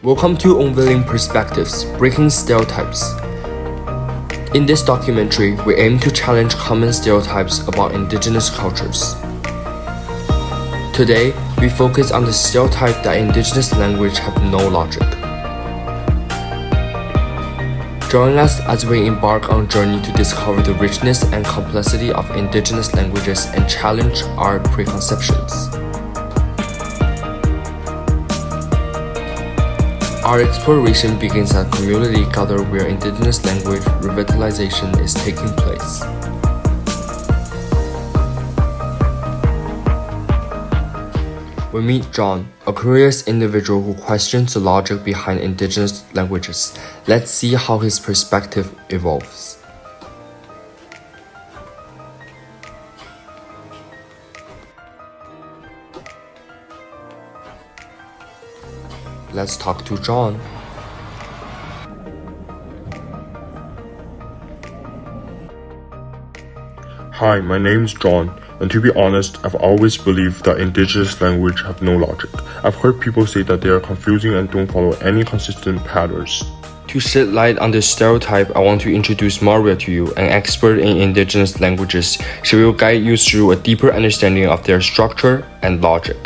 Welcome to Unveiling Perspectives, Breaking Stereotypes. In this documentary, we aim to challenge common stereotypes about indigenous cultures. Today, we focus on the stereotype that indigenous language have no logic. Join us as we embark on a journey to discover the richness and complexity of indigenous languages and challenge our preconceptions. Our exploration begins at a community gathering where indigenous language revitalization is taking place. We meet John, a curious individual who questions the logic behind indigenous languages. Let's see how his perspective evolves. Let's talk to John. Hi, my name's John, and to be honest, I've always believed that indigenous language have no logic. I've heard people say that they are confusing and don't follow any consistent patterns. To shed light on this stereotype, I want to introduce Maria to you, an expert in indigenous languages. She will guide you through a deeper understanding of their structure and logic.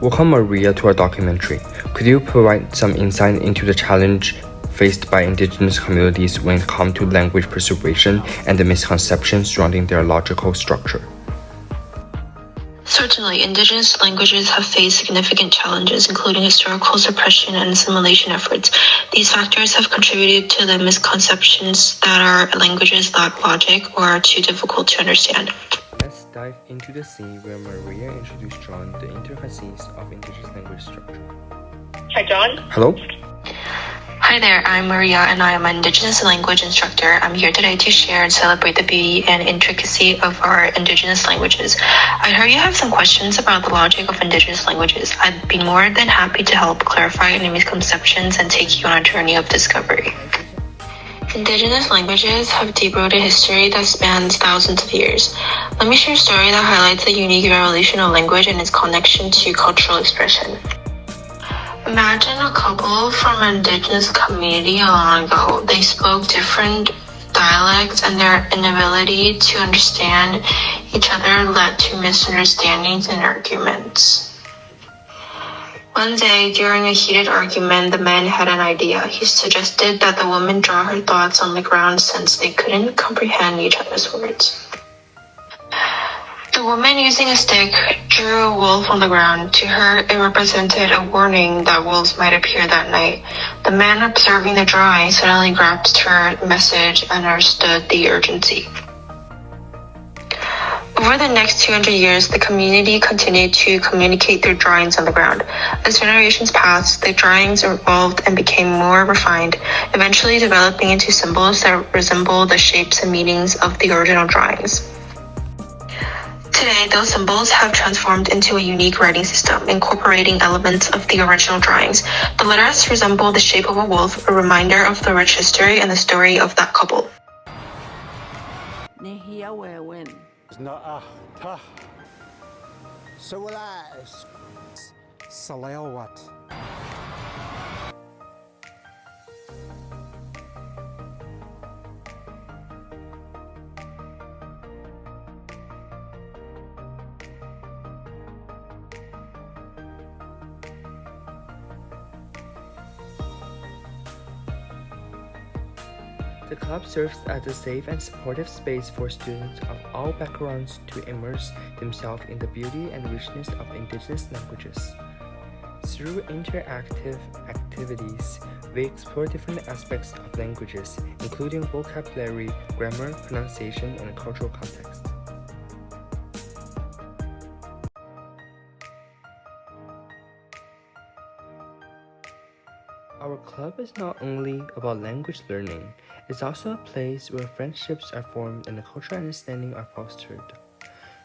Welcome, Maria, to our documentary. Could you provide some insight into the challenge faced by indigenous communities when it comes to language preservation and the misconceptions surrounding their logical structure? Certainly, indigenous languages have faced significant challenges, including historical suppression and assimilation efforts. These factors have contributed to the misconceptions that our languages lack logic or are too difficult to understand. Let's dive into the scene where Maria introduced John the intricacies of indigenous language structure. Hi, John. Hello? Hi there, I'm Maria and I am an Indigenous language instructor. I'm here today to share and celebrate the beauty and intricacy of our Indigenous languages. I heard you have some questions about the logic of Indigenous languages. I'd be more than happy to help clarify any misconceptions and take you on a journey of discovery. Indigenous languages have deep-rooted history that spans thousands of years. Let me share a story that highlights the unique evolution of language and its connection to cultural expression. Imagine a couple from an indigenous community long ago. They spoke different dialects and their inability to understand each other led to misunderstandings and arguments. One day, during a heated argument, the man had an idea. He suggested that the woman draw her thoughts on the ground since they couldn't comprehend each other's words. The woman, using a stick, drew a wolf on the ground. To her, it represented a warning that wolves might appear that night. The man, observing the drawing, suddenly grasped her message and understood the urgency. Over the next 200 years, the community continued to communicate through drawings on the ground. As generations passed, the drawings evolved and became more refined, eventually developing into symbols that resemble the shapes and meanings of the original drawings. Today, those symbols have transformed into a unique writing system, incorporating elements of the original drawings. The letters resemble the shape of a wolf, a reminder of the rich history and the story of that couple. The club serves as a safe and supportive space for students of all backgrounds to immerse themselves in the beauty and richness of indigenous languages. Through interactive activities, we explore different aspects of languages, including vocabulary, grammar, pronunciation, and cultural context. Our club is not only about language learning, it's also a place where friendships are formed and cultural understanding are fostered.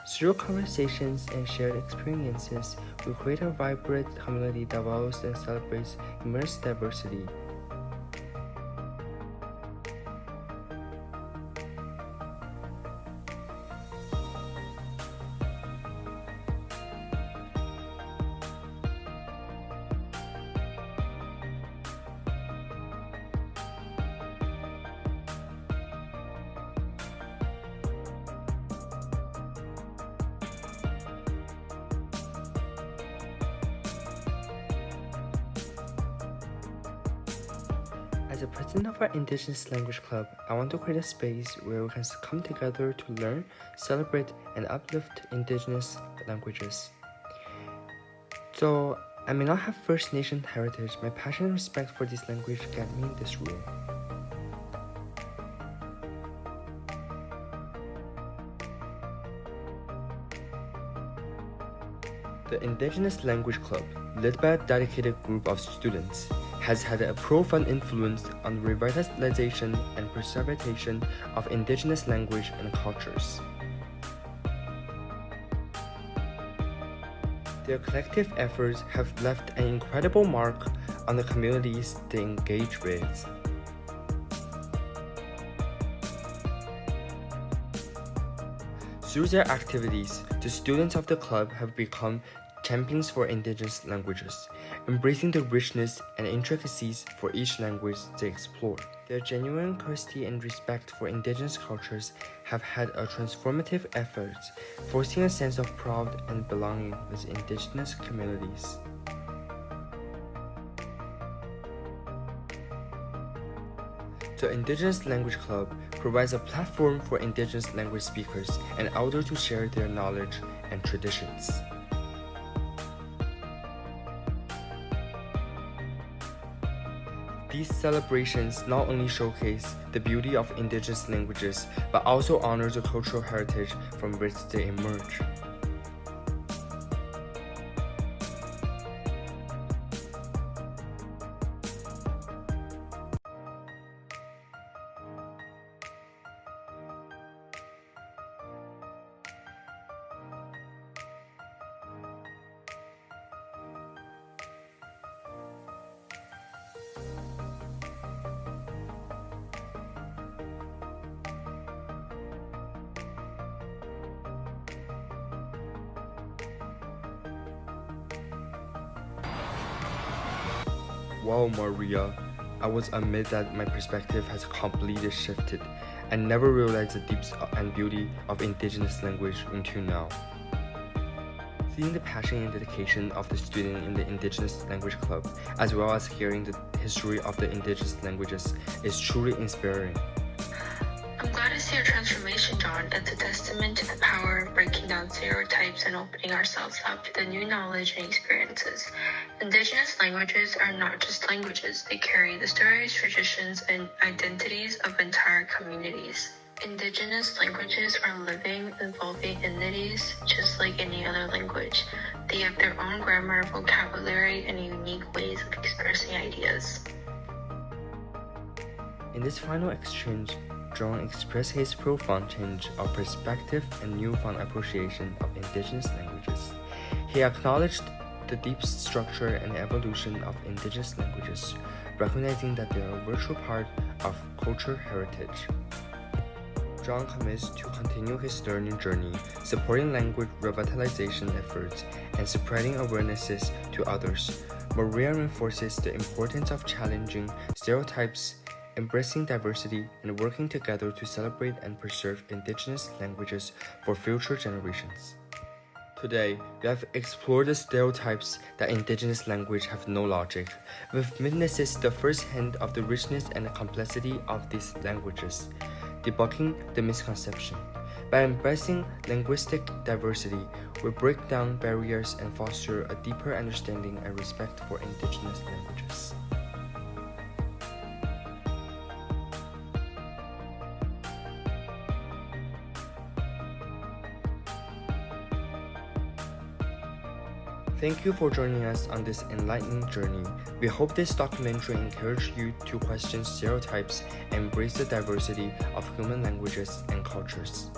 Through conversations and shared experiences, we create a vibrant community that values and celebrates immense diversity. As the president of our Indigenous Language Club, I want to create a space where we can come together to learn, celebrate, and uplift Indigenous languages. Though I may not have First Nation heritage, my passion and respect for this language get me in this role. The Indigenous Language Club, led by a dedicated group of students, has had a profound influence on the revitalization and preservation of Indigenous language and cultures. Their collective efforts have left an incredible mark on the communities they engage with. Through their activities, the students of the club have become champions for Indigenous languages, embracing the richness and intricacies for each language they explore. Their genuine curiosity and respect for Indigenous cultures have had a transformative effect, fostering a sense of pride and belonging with Indigenous communities. The Indigenous Language Club provides a platform for Indigenous language speakers and elders to share their knowledge and traditions. These celebrations not only showcase the beauty of Indigenous languages, but also honor the cultural heritage from which they emerge. Wow, Maria, I was amazed that my perspective has completely shifted. I never realized the depths and beauty of Indigenous language until now. Seeing the passion and dedication of the student in the Indigenous Language Club, as well as hearing the history of the Indigenous languages, is truly inspiring. I'm glad to see your transformation, John. It's a testament to the power of breaking down stereotypes and opening ourselves up to the new knowledge and experiences. Indigenous languages are not just languages, they carry the stories, traditions, and identities of entire communities. Indigenous languages are living, evolving entities just like any other language. They have their own grammar, vocabulary, and unique ways of expressing ideas. In this final exchange, John expressed his profound change of perspective and newfound appreciation of Indigenous languages. He acknowledged the deep structure and evolution of Indigenous languages, recognizing that they are a virtual part of cultural heritage. John commits to continue his learning journey, supporting language revitalization efforts and spreading awarenesses to others. Maria reinforces the importance of challenging stereotypes, embracing diversity, and working together to celebrate and preserve Indigenous languages for future generations. Today, we have explored the stereotypes that Indigenous language have no logic. We've witnessed the first hand of the richness and complexity of these languages, debunking the misconception. By embracing linguistic diversity, we break down barriers and foster a deeper understanding and respect for Indigenous languages. Thank you for joining us on this enlightening journey. We hope this documentary encouraged you to question stereotypes and embrace the diversity of human languages and cultures.